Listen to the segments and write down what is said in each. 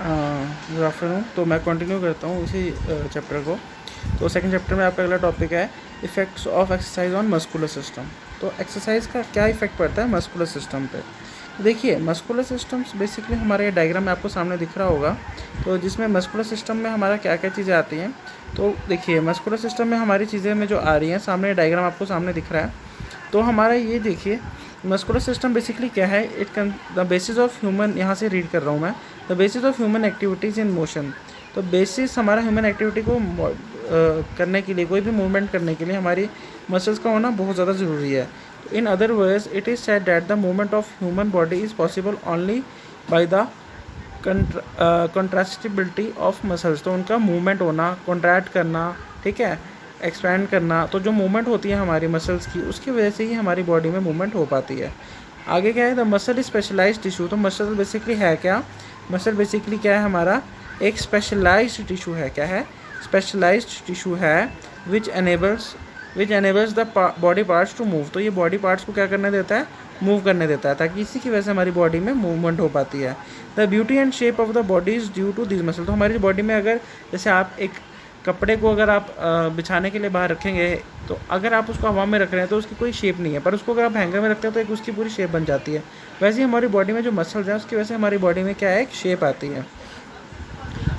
Good afternoon. तो मैं continue करता हूँ उसी चैप्टर को। तो सेकंड चैप्टर में आपका अगला टॉपिक है effects of exercise on muscular system. तो एक्सरसाइज का क्या इफेक्ट पड़ता है मस्कुलर सिस्टम पे। तो देखिए मस्कुलर सिस्टम्स बेसिकली हमारे डायग्राम में आपको सामने दिख रहा होगा, तो जिसमें मस्कुलर सिस्टम में हमारा क्या क्या चीज़ें आती हैं। तो देखिए मस्कुलर सिस्टम में हमारी चीज़ें में जो आ रही हैं, सामने डायग्राम आपको सामने दिख रहा है। तो हमारा ये देखिए मस्कुलर सिस्टम बेसिकली क्या है, it the basis of human, यहाँ से रीड कर रहा हूँ मैं, the basis of human activities in motion. तो बेसिस हमारा ह्यूमन एक्टिविटी को करने के लिए, कोई भी मूवमेंट करने के लिए हमारी मसल्स का होना बहुत ज़्यादा ज़रूरी है। तो in other words it is said that the movement of human body is possible only by the contractibility of muscles. तो उनका मूवमेंट होना, कॉन्ट्रैक्ट करना, ठीक है, एक्सपैंड करना, तो जो मूवमेंट होती है हमारी मसल्स की, उसकी वजह से ही हमारी बॉडी में मूवमेंट हो पाती है। आगे क्या है, द मसल स्पेशलाइज्ड टिश्यू। तो मसल बेसिकली है क्या, मसल बेसिकली क्या है, हमारा एक स्पेशलाइज्ड टिश्यू है। क्या है, स्पेशलाइज्ड टिश्यू है which enables the body parts to move. तो ये बॉडी पार्ट्स को क्या करने देता है, मूव करने देता है, ताकि इसी की वजह से हमारी बॉडी में मूवमेंट हो पाती है। The beauty and shape of the body is due to this muscle. तो हमारी बॉडी में अगर जैसे आप एक कपड़े को अगर आप बिछाने के लिए बाहर रखेंगे, तो अगर आप उसको हवा में रख रहे हैं तो उसकी कोई शेप नहीं है, पर उसको अगर आप हैंगर में रखते हैं तो एक उसकी पूरी शेप बन जाती है। वैसे ही हमारी बॉडी में जो मसल्स हैं उसकी वजह से हमारी बॉडी में क्या है, एक शेप आती है।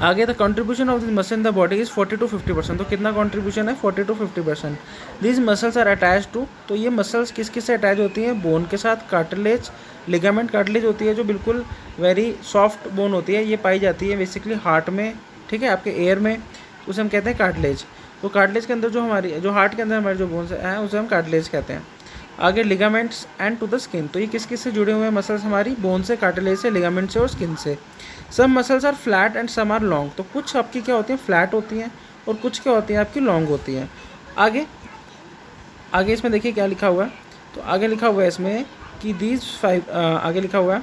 आगे the contribution of this muscle in the body is 40 to 50%। तो कितना कंट्रीब्यूशन है, 40 to 50%। This muscles are attach to. तो ये मसल्स किस किस से अटैच होती हैं, बोन के साथ, कार्टिलेज, लिगामेंट। कार्टिलेज होती है जो बिल्कुल वेरी सॉफ्ट बोन होती है, ये पाई जाती है बेसिकली हार्ट में, ठीक है, आपके एयर में, उसे हम कहते हैं कार्टिलेज। तो कार्टिलेज के अंदर जो हमारी, जो हार्ट के अंदर हमारे जो बोन्स हैं उसे हम कार्टिलेज कहते हैं। आगे ligaments and to the skin. तो ये किस किस से जुड़े हुए हैं मसल्स हमारी, बोन से, कार्टिलेज से, लिगामेंट से और स्किन से। सब muscles are flat and some are long. तो कुछ आपकी क्या होती हैं, फ्लैट होती हैं, और कुछ क्या होती हैं, आपकी लॉन्ग होती हैं। आगे आगे इसमें देखिए क्या लिखा हुआ है। तो आगे लिखा हुआ है इसमें कि दीज फाइव, आगे लिखा हुआ है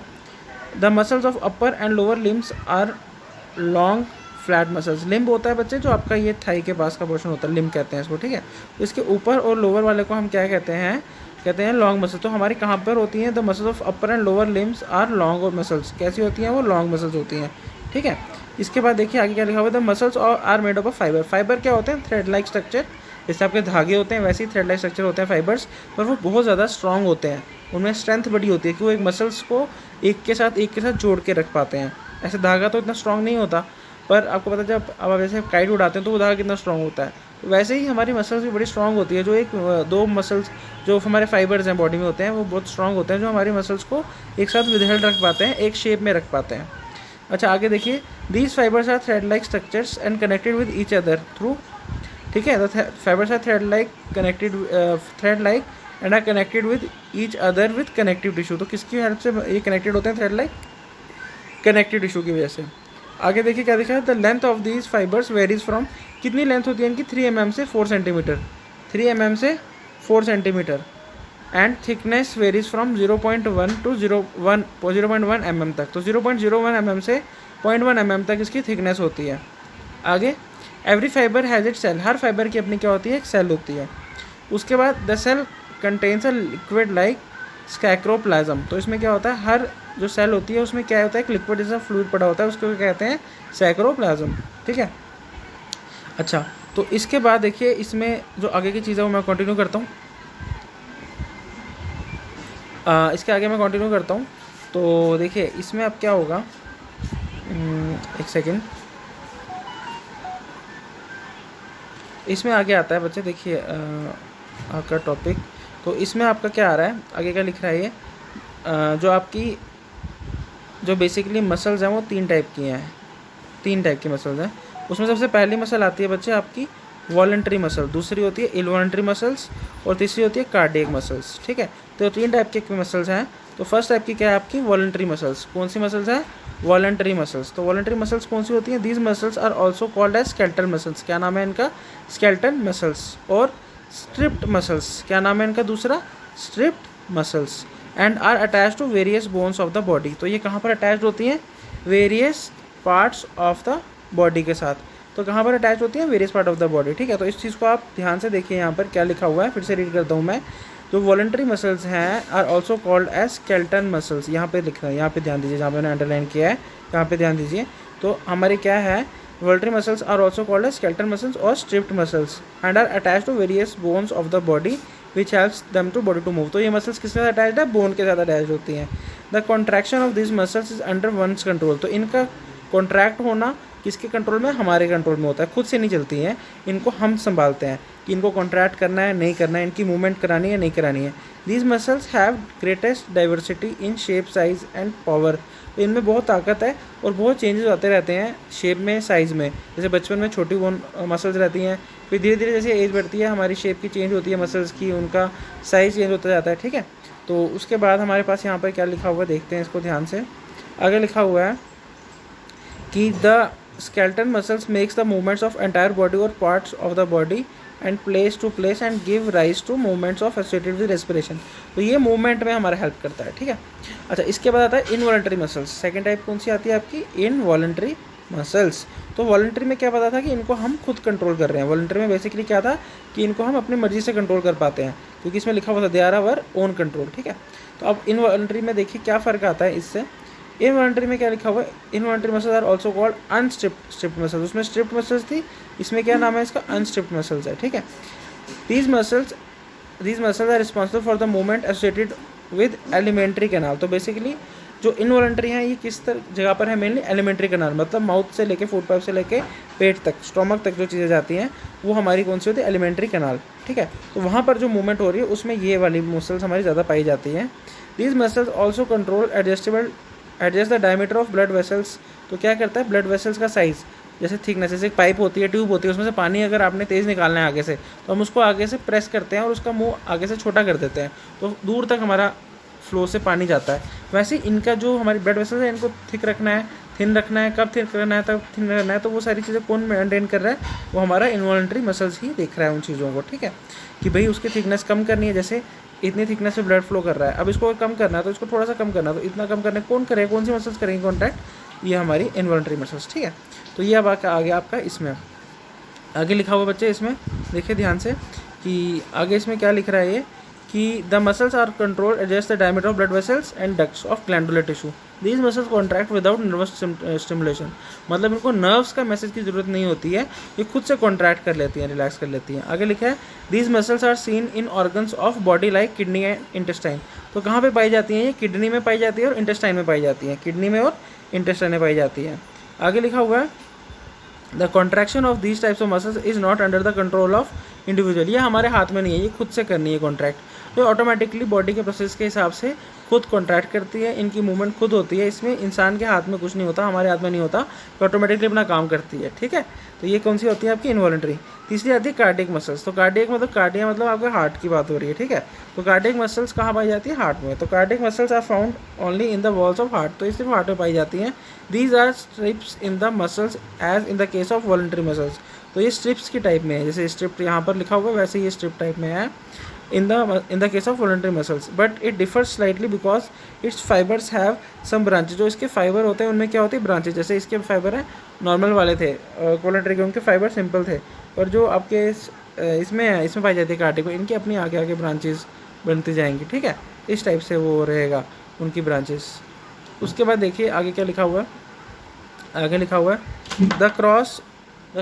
the muscles of upper and lower limbs are long flat muscles. Limb होता है बच्चे जो आपका ये थाई के पास का पोर्शन होता है, लिम्ब कहते हैं इसको, ठीक है। तो इसके ऊपर और लोअर वाले को हम क्या कहते हैं, कहते हैं लॉन्ग मसल। तो हमारी कहाँ पर होती हैं, the muscles of upper and lower limbs are long और मसल्स कैसी होती हैं, वो लॉन्ग मसल्स होती हैं, ठीक है। इसके बाद देखिए आगे क्या लिखा हुआ है, the muscles are made up of fibre. Fibre क्या होते हैं, थ्रेड लाइक स्ट्रक्चर। जैसे आपके धागे होते हैं वैसे ही थ्रेड लाइक स्ट्रक्चर होते हैं फाइबर्स, पर वो बहुत ज़्यादा स्ट्रॉन्ग होते हैं, उनमें स्ट्रेंथ बड़ी होती है कि वो एक मसल्स को एक के साथ जोड़ के रख पाते हैं। ऐसे धागा तो इतना स्ट्रॉन्ग नहीं होता, पर आपको पता है जब अब जैसे काइट उड़ाते हैं तो वो धागा कितना स्ट्रॉन्ग होता है, तो वैसे ही हमारी मसल्स भी बड़ी स्ट्रॉन्ग होती है। जो एक दो मसल्स जो हमारे फाइबर्स हैं बॉडी में होते हैं वो बहुत स्ट्रॉन्ग होते हैं, जो हमारी मसल्स को एक साथ विधेड़ रख पाते हैं, एक शेप में रख पाते हैं। अच्छा आगे देखिए, these fibres are thread like structures and connected with each other through, ठीक है। The fibres are thread like and are connected with each other with connective tissue. तो किसकी हेल्प से ये कनेक्टेड होते हैं, थ्रेड लाइक कनेक्टिव टिश्यू की वजह से। आगे देखिए क्या दिखा है, the length of these fibres varies from. कितनी लेंथ होती है इनकी, 3 mm से 4 सेंटीमीटर, 3 mm से 4 centimetre. And thickness varies from 0.1 to 0.1 mm तक। तो 0.01 mm से 0.1 mm तक इसकी थिकनेस होती है। आगे every fibre has it cell. हर फाइबर की अपनी क्या होती है, एक सेल होती है। उसके बाद the cell contains a liquid like sarcoplasm. तो इसमें क्या होता है, हर जो सेल होती है उसमें क्या होता है, एक लिक्विड जैसा फ्लूइड पड़ा होता है, उसको कहते हैं सैक्रोप्लाज्म, ठीक है। अच्छा तो इसके बाद देखिए इसमें जो आगे की चीज़ है वो मैं कंटिन्यू करता हूँ। इसके आगे मैं कंटिन्यू करता हूँ। तो देखिए इसमें अब क्या होगा, एक सेकेंड, इसमें आगे आता है बच्चे, देखिए आपका टॉपिक। तो इसमें आपका क्या आ रहा है, आगे क्या लिख रहा है ये, जो आपकी जो बेसिकली मसल्स हैं वो 3 टाइप की हैं, 3 टाइप की मसल्स हैं। उसमें सबसे पहली मसल आती है बच्चे आपकी वॉलंटरी मसल, दूसरी होती है इनवॉलंटरी मसल्स, और तीसरी होती है कार्डियक मसल्स, ठीक है। तो 3 टाइप के मसल्स हैं। तो फर्स्ट टाइप की क्या है आपकी, वॉलंटरी मसल्स। कौन सी मसल्स हैं, वॉलंटरी मसल्स। तो वॉलंटरी मसल्स कौन सी होती हैं, these muscles are also called as skeletal muscles. क्या नाम है इनका, स्केलेटल मसल्स। और स्ट्रिप्ड मसल्स, क्या नाम है इनका दूसरा, striped muscles. And are attach to various bones of the body. तो ये कहाँ पर अटैच होती हैं, various parts of the body के साथ। तो कहाँ पर अटैच होती हैं, various part of the body, ठीक है। तो इस चीज़ को आप ध्यान से देखिए, यहाँ पर क्या लिखा हुआ है, फिर से रीड करता हूँ मैं। जो वॉलंटरी मसल्स हैं are also called as skeletal muscles. यहाँ पे लिख रहा है, यहाँ पे ध्यान दीजिए, जहाँ पे मैंने अंडरलाइन किया है यहाँ पे ध्यान दीजिए। तो हमारे क्या है, voluntary muscles are also called as skeletal muscles और striped muscles and are attach to various bones of the body which helps them to body to move. तो ये मसल्स किसके साथ अटैच्ड है, बोन के साथ अटैच होती हैं। The contraction of this muscles is under one's control. तो इनका कॉन्ट्रैक्ट होना किसके कंट्रोल में, हमारे कंट्रोल में होता है, खुद से नहीं चलती हैं, इनको हम संभालते हैं कि इनको कॉन्ट्रैक्ट करना है नहीं करना है, इनकी मूवमेंट करानी है नहीं करानी है। These muscles have greatest diversity in shape, size and power. तो इनमें बहुत ताकत है और बहुत चेंजेस आते रहते हैं शेप में, साइज़ में। जैसे बचपन में छोटी बोन मसल्स रहती हैं, फिर धीरे धीरे जैसे एज बढ़ती है हमारी शेप की चेंज होती है मसल्स की, उनका साइज़ चेंज होता जाता है, ठीक है। तो उसके बाद हमारे पास यहाँ पर क्या लिखा हुआ है, देखते हैं इसको ध्यान से। आगे लिखा हुआ है कि the skeletal muscles makes the movements of entire body or parts of the body and place to place and give rise to movements of associated with respiration। तो ये मूवमेंट में हमारा हेल्प करता है, ठीक है। अच्छा, इसके बाद आता है इनवॉलंटरी मसल्स। सेकंड टाइप कौन सी आती है आपकी, इनवॉलंटरी मसल्स। तो वॉलंटरी में क्या पता था कि इनको हम खुद कंट्रोल कर रहे हैं। वॉलंटरी में बेसिकली क्या था कि इनको हम अपनी मर्जी से कंट्रोल कर पाते हैं, क्योंकि इसमें लिखा हुआ था they are our own control, ठीक है। तो अब इनवॉलंटरी में देखिए क्या फ़र्क आता है इससे। इनवॉलंटरी में क्या लिखा हुआ है, involuntary muscles are also called unstriped muscles. उसमें स्ट्रिप्ड मसल्स थी, इसमें क्या नाम है इसका, अनस्ट्रिप्ड मसल्स है, ठीक है। These muscles are responsible for the movement associated with alimentary canal. तो बेसिकली जो इनवॉलंटरी हैं ये किस जगह पर है, मेनली एलिमेंट्री कैनाल, मतलब माउथ से लेके फूड पाइप से लेके पेट तक, स्टोमक तक जो चीज़ें जाती हैं वो हमारी कौन सी होती है, एलिमेंट्री कैनाल, ठीक है। तो वहाँ पर जो मूवमेंट हो रही है उसमें ये वाली मसल्स हमारी ज़्यादा पाई जाती हैं। These muscles also control adjust the diameter of blood vessels. तो क्या करता है, ब्लड वेसल्स का साइज़, जैसे थिकनेस, जैसे एक पाइप होती है, ट्यूब होती है, उसमें से पानी अगर आपने तेज़ निकालना है आगे से, तो हम उसको आगे से प्रेस करते हैं और उसका मुंह आगे से छोटा कर देते हैं, तो दूर तक हमारा फ्लो से पानी जाता है। वैसे इनका जो हमारी ब्लड वेसल्स है इनको थिक रखना है, थिन रखना है, कब थिक रखना है तब थिन रखना है, तो वो सारी चीज़ें कौन मेंटेन कर रहा है, वो हमारा इनवॉलंटरी मसल्स ही देख रहा है उन चीज़ों को, ठीक है। कि भाई उसकी थिकनेस कम करनी है, जैसे इतनी थिकनेस से ब्लड फ्लो कर रहा है, अब इसको कम करना है तो इसको थोड़ा सा कम करना है, तो इतना कम करने कौन करेगा, कौन सी मसल्स करेंगे कॉन्टैक्ट, ये हमारी इनवॉलंटरी मसल्स, ठीक है। तो ये अब आगे आपका इसमें आगे लिखा हुआ बच्चे, इसमें देखिए ध्यान से कि आगे इसमें क्या लिख रहा है ये, कि the muscles are control adjust the diameter of blood vessels and ducts of glandular tissue. These muscles contract without nervous stimulation. मतलब इनको नर्व्स का मैसेज की ज़रूरत नहीं होती है, ये खुद से कॉन्ट्रैक्ट कर लेती हैं, रिलैक्स कर लेती हैं। आगे लिखा है these muscles are seen in organs of body like kidney and intestine. तो कहाँ पे पाई जाती हैं ये, किडनी में पाई जाती है और इंटेस्टाइन में पाई जाती हैं, किडनी में और इंटेस्टाइन में पाई जाती है। आगे लिखा हुआ है the contraction of these types of muscles is not under the control of individual. ये हमारे हाथ में नहीं है, ये खुद से करनी है कॉन्ट्रैक्ट, तो ऑटोमेटिकली बॉडी के प्रोसेस के हिसाब से खुद कॉन्ट्रैक्ट करती है, इनकी मूवमेंट खुद होती है, इसमें इंसान के हाथ में कुछ नहीं होता, हमारे हाथ में नहीं होता, तो ऑटोमेटिकली अपना काम करती है, ठीक है। तो ये कौन सी होती है आपकी इनवॉलंटरी। तीसरी आती है कार्डियक मसल्स। तो कार्डियक मतलब कार्डिया मतलब आपके हार्ट की बात हो रही है, ठीक है। तो कार्डियक मसल्स कहाँ पाई जाती है, हार्ट में। तो cardiac muscles are found only in the walls of heart. तो ये सिर्फ हार्ट में पाई जाती हैं। These are strips in the muscles as in the case of voluntary muscles. तो ये स्ट्रिप्स की टाइप में है, जैसे स्ट्रिप यहाँ पर लिखा हुआ है वैसे ये स्ट्रिप टाइप में है in the case of voluntary muscles, but it differs slightly because its fibers have some branches। जो इसके फाइबर होते हैं उनमें क्या होती है, ब्रांचेज। जैसे इसके फाइबर हैं नॉर्मल वाले थे वॉलंटरी के, उनके फाइबर सिंपल थे, और जो आपके इसमें पाई जाती है कार्डियक को, इनकी अपनी आगे आगे ब्रांचेज बनती जाएंगी, ठीक है। इस टाइप से वो रहेगा उनकी ब्रांचेस। उसके बाद देखिए आगे क्या लिखा हुआ है, आगे लिखा हुआ है the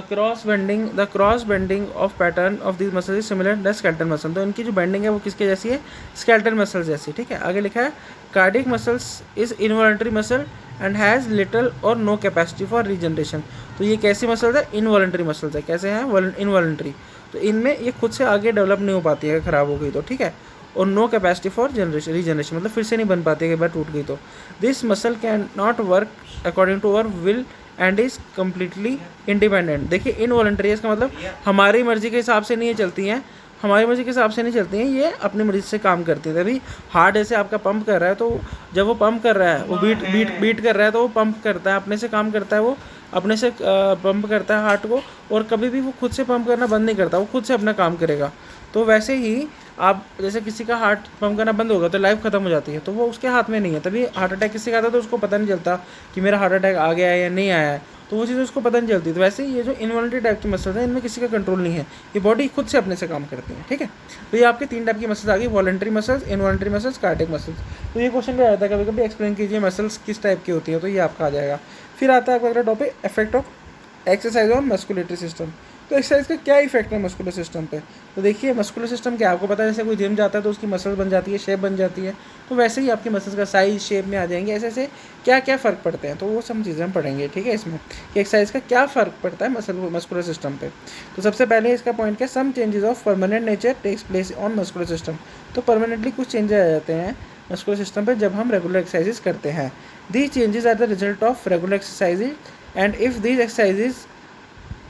cross bending of pattern of this muscle is similar the skeletal muscle. तो इनकी जो बेंडिंग है वो किसके जैसी है, स्केलेटल मसल जैसी, ठीक है। आगे लिखा है cardiac muscles is involuntary muscle and has little और नो कैपेसिटी फॉर रीजनरेशन। तो ये कैसी मसल्स है, इनवॉलंटरी मसल्स है। कैसे हैं, इनवॉलंटरी। तो इनमें ये खुद से आगे डेवलप नहीं हो पाती है, ख़राब हो गई तो, ठीक है। और नो कैपेसिटी फॉर रीजनरेशन मतलब फिर से नहीं बन पाती है, एक बार टूट गई तो। This muscle can not work according to our will and is completely independent. देखिए इनवॉलंटरी इसका मतलब हमारी मर्जी के हिसाब से नहीं चलती हैं, हमारी मर्जी के हिसाब से नहीं चलती हैं, ये अपनी मर्जी से काम करती हैं। तभी हार्ट ऐसे आपका पंप कर रहा है, तो जब वो पंप कर रहा है, वो बीट कर रहा है, तो वो पंप करता है, अपने से काम करता है, वो अपने से पंप करता है हार्ट को, और कभी भी वो खुद से पंप करना बंद नहीं करता, वो खुद से अपना काम करेगा। तो वैसे ही आप जैसे किसी का हार्ट पंप करना बंद होगा तो लाइफ खत्म हो जाती है, तो वो उसके हाथ में नहीं है। तभी हार्ट अटैक किसी का आता है तो उसको पता नहीं चलता कि मेरा हार्ट अटैक आ गया है या नहीं आया है, तो वो चीज़ उसको पता नहीं चलती। तो वैसे ही ये जो इनवॉलंटरी टाइप की मसल्स हैं इनमें किसी का कंट्रोल नहीं है, ये बॉडी खुद से अपने से काम करती है, ठीक है। तो ये आपके 3 टाइप की मसल्स आ गई, voluntary muscles, involuntary muscles, cardiac muscles. तो ये क्वेश्चन भी आता है कभी कभी, एक्सप्लेन कीजिए मसल्स किस टाइप की होती है, तो ये आपका आ जाएगा। फिर आता है आपका अगला topic, effect of exercise on musculatory system. तो एक्सरसाइज का क्या इफेक्ट है मस्कुलर सिस्टम पे? तो देखिए मस्कुलर सिस्टम क्या आपको पता है, जैसे कोई जिम जाता है तो उसकी मसल्स बन जाती है, शेप बन जाती है, तो वैसे ही आपकी मसल्स का साइज शेप में आ जाएंगे। ऐसे ऐसे क्या क्या फ़र्क पड़ते हैं, तो वो सब चीज़ें हम पढ़ेंगे, ठीक है, इसमें कि एक्सरसाइज का क्या फ़र्क पड़ता है मस्कुलर सिस्टम पे। तो सबसे पहले इसका पॉइंट क्या, some changes of permanent nature takes place on muscular system. तो परमानेंटली कुछ चेंजेस आ जाते हैं मस्कुलर सिस्टम पे जब हम रेगुलर एक्सरसाइजेस करते हैं। These changes are the result of regular exercises and if these exercises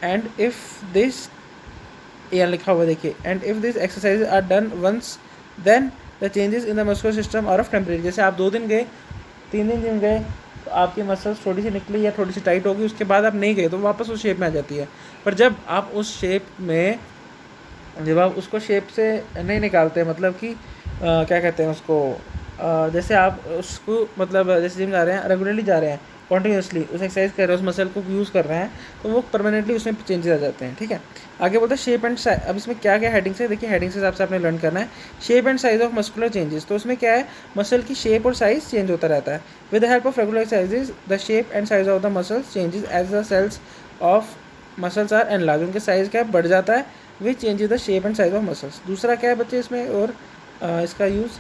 and if this, यहाँ लिखा हुआ देखिए, and if this exercise are done once then the changes in the muscular system are of temporary. जैसे आप 2 दिन गए, 3 दिन gym गए, तो आपकी मसल्स थोड़ी सी निकली या थोड़ी सी टाइट होगी, उसके बाद आप नहीं गए तो वापस उस शेप में आ जाती है। पर जब आप उस शेप में, जब आप उसको शेप से नहीं निकालते, मतलब कि क्या कहते हैं उसको, जैसे आप उसको मतलब जैसे जिम जा रहे हैं, रेगुलरली जा रहे हैं, कॉन्टीन्यूसली उस एक्सरसाइज कर रहे हैं, उस मसल को यूज़ कर रहे हैं, तो वो परमानेंटली उसमें चेंजेस आ जाते हैं, ठीक है। आगे बोलते हैं शेप एंड साइज। अब इसमें क्या क्या हेडिंग्स है, देखिए हेडिंग्स के हिसाब से आपने लर्न करना है। Shape and size of muscular changes, तो उसमें क्या है, मसल की शेप और साइज चेंज होता रहता है। With the help of regular exercises the shape and size of the muscles changes as the cells of muscles are enlarge. उनके साइज क्या है, बढ़ जाता है, which changes the shape and size of muscles. दूसरा क्या है बच्चे इसमें, और इसका यूज़,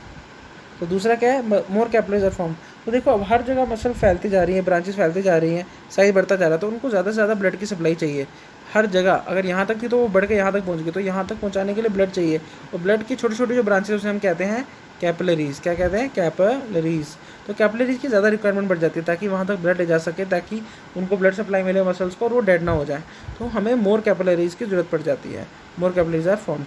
तो दूसरा क्या है, मोर कैपिलरीज आर फॉर्म। तो देखो अब हर जगह मसल फैलती जा रही है, ब्रांचेस फैलती जा रही हैं, साइज बढ़ता जा रहा है, तो उनको ज़्यादा से ज़्यादा ब्लड की सप्लाई चाहिए हर जगह। अगर यहाँ तक थी तो वो बढ़ के यहाँ तक पहुँच गई, तो यहाँ तक पहुँचाने के लिए ब्लड चाहिए, और ब्लड की छोटी छोटी जो ब्रांचेस उसे हम कहते हैं कैपिलरीज। क्या कहते हैं, कैपिलरीज। तो कैपिलरीज की ज़्यादा रिक्वायरमेंट बढ़ जाती है ताकि वहाँ तक ब्लड ले जा सके, ताकि उनको ब्लड सप्लाई मिले मसल्स को और वो डेड ना हो जाए, तो हमें मोर कैपिलरीज की ज़रूरत पड़ जाती है। More capillaries are formed.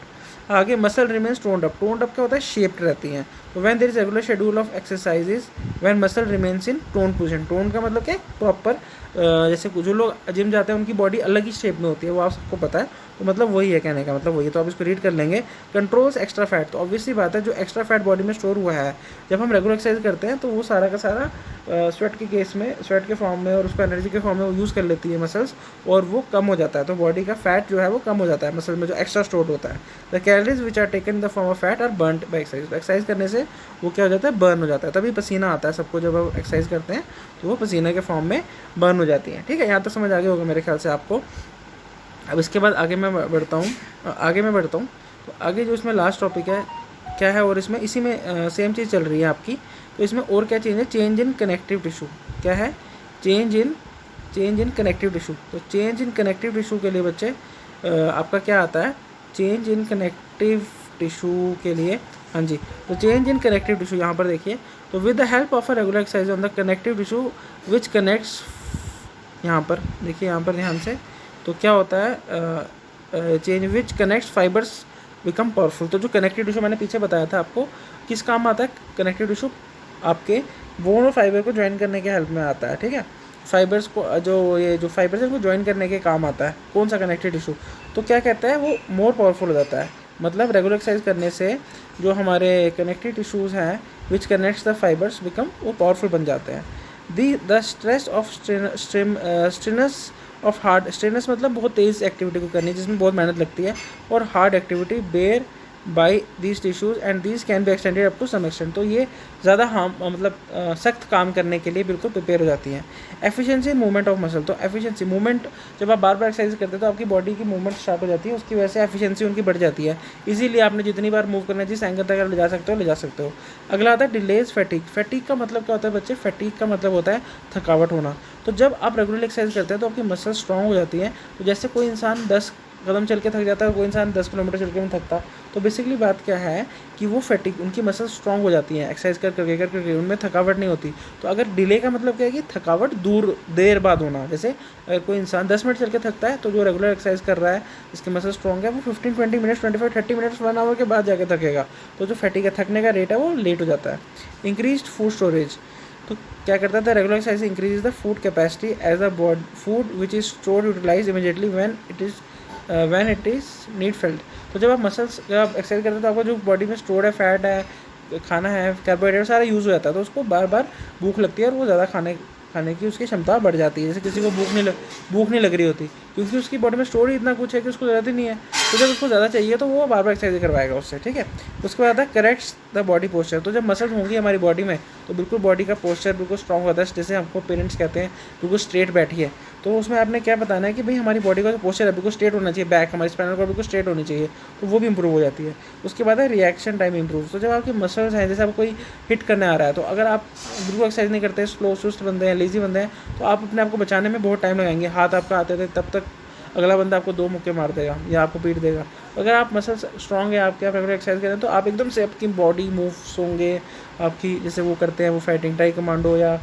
आगे muscle remains toned up. Toned up क्या होता है, शेप्ड रहती हैं। तो when there is regular schedule of exercises when muscle remains in tone position. Tone का मतलब क्या है, प्रॉपर, जैसे जो लोग जिम जाते हैं उनकी बॉडी अलग ही शेप में होती है, वो आप सबको पता है, तो मतलब वही है, कहने का मतलब वही है। तो आप इसको रीड कर लेंगे, कंट्रोल्स एक्स्ट्रा फैट। तो ऑब्वियसली बात है, जो एक्स्ट्रा फैट बॉडी में स्टोर हुआ है, जब हम रेगुलर एक्सरसाइज करते हैं तो वो सारा का सारा स्वेट के केस में, स्वेट के फॉर्म में और उसको एनर्जी के फॉर्म में वो यूज़ कर लेती है मसल्स, और वो कम हो जाता है। तो बॉडी का फैट जो है वो कम हो जाता है मसल में, जो एक्स्ट्रा स्टोर होता है। The calories which are taken in the form of fat are burned by exercise. Exercise करने से वो क्या हो जाता है, बर्न हो जाता है, तभी पसीना आता है सबको। जब हम एक्सरसाइज करते हैं तो वो पसीने के फॉर्म में बर्न हो जाती है, ठीक है। यहाँ तक समझ आ गया होगा मेरे ख्याल से आपको। अब इसके बाद आगे मैं बढ़ता हूँ, तो आगे जो इसमें लास्ट टॉपिक है क्या है, और इसमें इसी में सेम चीज़ चल रही है आपकी। तो इसमें और क्या चेंज है, चेंज इन कनेक्टिव टिश्यू। क्या है, चेंज इन कनेक्टिव टिश्यू। तो चेंज इन कनेक्टिव टिश्यू के लिए बच्चे आपका क्या आता है, चेंज इन कनेक्टिव टिश्यू के लिए, हाँ जी, तो चेंज इन कनेक्टिव टिश्यू यहाँ पर देखिए। तो with the help of a regular exercise on the connective tissue which connects, यहाँ पर देखिए, यहाँ पर ध्यान से, तो क्या होता है, change which connects fibres become powerful. तो जो कनेक्टिव टिश्यू मैंने पीछे बताया था आपको, किस काम आता है कनेक्टिव टिश्यू, आपके बोन और फाइबर को ज्वाइन करने के हेल्प में आता है, ठीक है। फाइबर्स को, जो फाइबर्स है उनको ज्वाइन करने के काम आता है कौन सा, कनेक्टिव टिश्यू। तो क्या कहता है, वो मोर पावरफुल हो जाता है। मतलब रेगुलर एक्सरसाइज करने से जो हमारे कनेक्टिव टिश्यूज़ हैं which connects the fibres become, वो पावरफुल बन जाते हैं। The stress of strenuous of hard, strenuous मतलब बहुत तेज़ एक्टिविटी को करनी जिसमें बहुत मेहनत लगती है, और hard activity bear by these tissues and these can be extended up to some extent. तो ये ज़्यादा मतलब सख्त काम करने के लिए बिल्कुल प्रिपेयर हो जाती हैं। Efficiency in movement of muscle. तो एफिशिएंसी मूवमेंट, जब आप बार बार एक्सरसाइज करते हैं तो आपकी बॉडी की मूवमेंट स्टार्ट हो जाती है, उसकी वजह से एफिशिएंसी उनकी बढ़ जाती है। इजीली आपने जितनी बार मूव करना है, जिस एंगल तक ले जा सकते हो। अगला आता है डिलेज फैटिक। फैटिक का मतलब क्या होता है बच्चे, फैटिक का मतलब होता है थकावट होना। तो जब आप रेगुलर एक्सरसाइज करते हैं तो आपकी मसल स्ट्रॉन्ग हो जाती है। तो जैसे कोई इंसान 10 कदम चल के थक जाता है, कोई इंसान 10 किलोमीटर चल के नहीं थकता। तो बेसिकली बात क्या है कि वो फैटिक, उनकी मसल स्ट्रॉन्ग हो जाती हैं एक्सरसाइज करके उनमें थकावट नहीं होती। तो अगर डिले का मतलब क्या है कि थकावट देर बाद होना। जैसे अगर कोई इंसान 10 मिनट चल के थकता है, तो जो रेगुलर एक्सरसाइज कर रहा है, जिसकी मसल स्ट्रॉन्ग है, वो 15-20 मिनट्स, 25-30 मिनट्स, 1 आवर के बाद जाके थकेगा। तो जो फैटिक है, थकने का रेट है, वो लेट हो जाता है। Increased food storage. तो क्या करता था, regular exercise increase the food capacity as a body food which is stored utilize immediately when it is need felt. तो जब आप मसल्स, जब आप एक्सरसाइज करते हो तो आपको जो बॉडी में स्टोर्ड है, फैट है, खाना है, कार्बोहाइड्रेट सारा यूज़ हो जाता है, तो उसको बार बार भूख लगती है और वो ज़्यादा खाने खाने की उसकी क्षमता बढ़ जाती है। जैसे किसी को भूख नहीं लग रही होती, क्योंकि उसकी बॉडी में स्टोर ही इतना कुछ है कि उसको ज़रूरत ही नहीं है। तो जब उसको ज़्यादा चाहिए तो वो बार बार एक्सरसाइज करवाएगा उससे, ठीक है। उसके बाद आता है करेक्ट्स द बॉडी पोस्चर। तो जब मसल्स होंगी हमारी बॉडी में तो बिल्कुल बॉडी का पोस्चर बिल्कुल स्ट्रॉन्ग होता है। जैसे हमको पेरेंट्स कहते हैं बिल्कुल स्ट्रेट बैठिए, तो उसमें आपने क्या बताना है कि भाई हमारी बॉडी का जो पोस्चर है बिल्कुल स्ट्रेट होना चाहिए, बैक हमारी स्पाइनल कॉर्ड बिल्कुल स्ट्रेट होनी चाहिए, तो वो भी इंप्रूव हो जाती है। उसके बाद है रिएक्शन टाइम इंप्रूव। तो जब आपकी मसल्स हैं, जैसे आपको कोई हिट करने आ रहा है, तो अगर आप बिल्कुल एक्सरसाइज नहीं करते, स्लो सुस्त बंदे हैं, लेजी बंदे हैं, तो आप अपने आप को बचाने में बहुत टाइम लगाएंगे। हाथ आपका आते थे तब तक अगला बंदा आपको 2 मुक्के मार देगा या आपको पीट देगा। अगर आप मसल्स स्ट्रॉन्ग है आपके, आप रेगुलर एक्सरसाइज करें तो आप एकदम से आपकी बॉडी मूव्स होंगे आपकी, जैसे वो करते हैं वो फाइटिंग टाई कमांडो या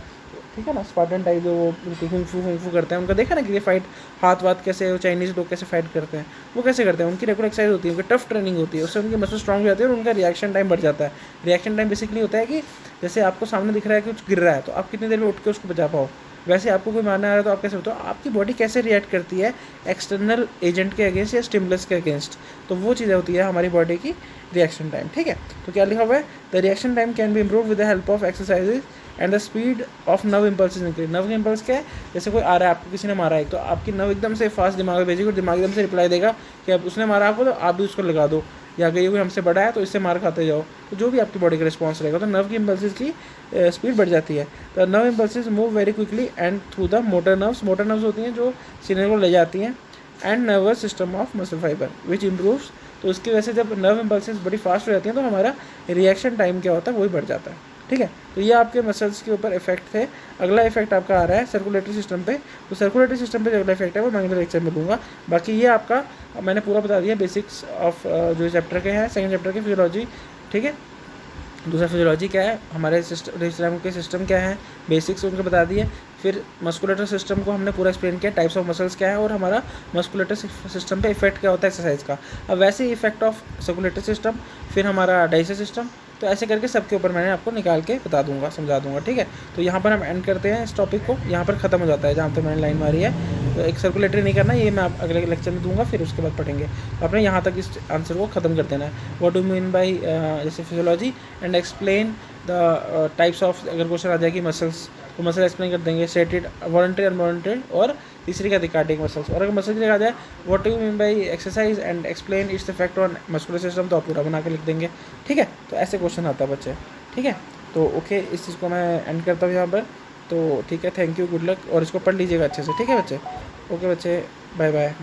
ठीक है ना स्पार्टन टाइप जो वो कुंग फू करते हैं, उनका देखा ना कि ये फाइट हाथ वाथ कैसे वो चाइनीज़ लोग कैसे फाइट करते हैं, वो कैसे करते हैं, उनकी रेगुलर एक्सरसाइज होती है, उनकी टफ ट्रेनिंग होती है, उससे उनकी मसल स्ट्रॉन्ग हो जाती है और उनका रिएक्शन टाइम बढ़ जाता है। रिएक्शन टाइम बेसिकली होता है कि जैसे आपको सामने दिख रहा है कि कुछ गिर रहा है, तो आप कितनी देर में उठ के उसको बचा पाओ। वैसे आपको कोई मारने आ रहा है तो आप कैसे बताओ, आपकी बॉडी कैसे रिएक्ट करती है एक्सटर्नल एजेंट के अगेंस्ट या स्टिमुलस के अगेंस्ट, तो वो चीज़ें होती है हमारी बॉडी की रिएक्शन टाइम, ठीक है। तो क्या लिखा हुआ है, the reaction time can be improve with the help of exercises and the speed of nerve impulse increase. Nerve impulse क्या है, जैसे कोई आ रहा है आपको, किसी ने मारा है, तो आपकी नर्व एकदम से फास्ट दिमाग में भेजेगी और दिमाग एकदम से रिप्लाई देगा कि अब उसने मारा आपको तो आप भी उसको लगा दो, या अगर ये कोई हमसे बड़ा है तो इससे मार खाते जाओ, तो जो भी आपकी बॉडी का रिस्पॉन्स रहेगा, तो नर्व की इम्पल्सिस की स्पीड बढ़ जाती है। तो nerve impulses move very quickly and through the motor nerves. Motor nerves होती हैं जो सिग्नल को ले जाती हैं, and nervous system of muscle fibre which improves. तो उसकी वजह से जब नर्व इम्पल्सिस बड़ी फास्ट हो जाती हैं तो हमारा रिएक्शन टाइम क्या होता है वही बढ़ जाता है, ठीक है। तो ये आपके मसल्स के ऊपर इफेक्ट थे। अगला इफेक्ट आपका आ रहा है सर्कुलेटरी सिस्टम पे। तो सर्कुलेटरी सिस्टम पे जो अगला इफेक्ट है वो मैं अगले लेक्चर में दूंगा। बाकी ये आपका मैंने पूरा बता दिया बेसिक्स ऑफ जो चैप्टर के हैं, सेकंड चैप्टर की फिजियोलॉजी, ठीक है। दूसरा फिजियोलॉजी क्या है, हमारे सिस्टम के सिस्टम क्या है, बेसिक्स उनको बता दिए। फिर मस्कुलेटर सिस्टम को हमने पूरा एक्सप्लेन किया, टाइप्स ऑफ मसल्स क्या है और हमारा मस्कुलेटर सिस्टम पे इफेक्ट क्या होता है एक्सरसाइज का। अब वैसे ही इफेक्ट ऑफ सर्कुलेटर सिस्टम, फिर हमारा डाइजेस्टिव सिस्टम, तो ऐसे करके सबके ऊपर मैंने आपको निकाल के बता दूंगा, समझा दूंगा, ठीक है। तो यहाँ पर हम एंड करते हैं इस टॉपिक को, यहाँ पर ख़त्म हो जाता है जहाँ तक मैंने लाइन मारी है। तो एक सर्कुलेटरी नहीं करना, ये मैं आप अगले लेक्चर में दूंगा, फिर उसके बाद पढ़ेंगे। तो आपने यहाँ तक इस आंसर को ख़त्म कर देना है। व्हाट डू मीन बाय जैसे physiology and explain the types of, अगर क्वेश्चन आ जाएगी मसल्स तो मसल एक्सप्लेन कर देंगे, सेटेड, वॉलंटरी, अनवॉलंटरी, और तीसरी का कार्डियक मसल्स। और अगर मसल की आ जाए what do you mean by exercise and explain its effect on muscular system, तो आप पूरा बना के लिख देंगे, ठीक है। तो ऐसे क्वेश्चन आता है बच्चे, ठीक है। तो ओके, इस चीज़ को मैं एंड करता हूँ यहाँ पर। तो ठीक है, थैंक यू, गुड लक, और इसको पढ़ लीजिएगा अच्छे से, ठीक है बच्चे। ओके बच्चे, बाय बाय।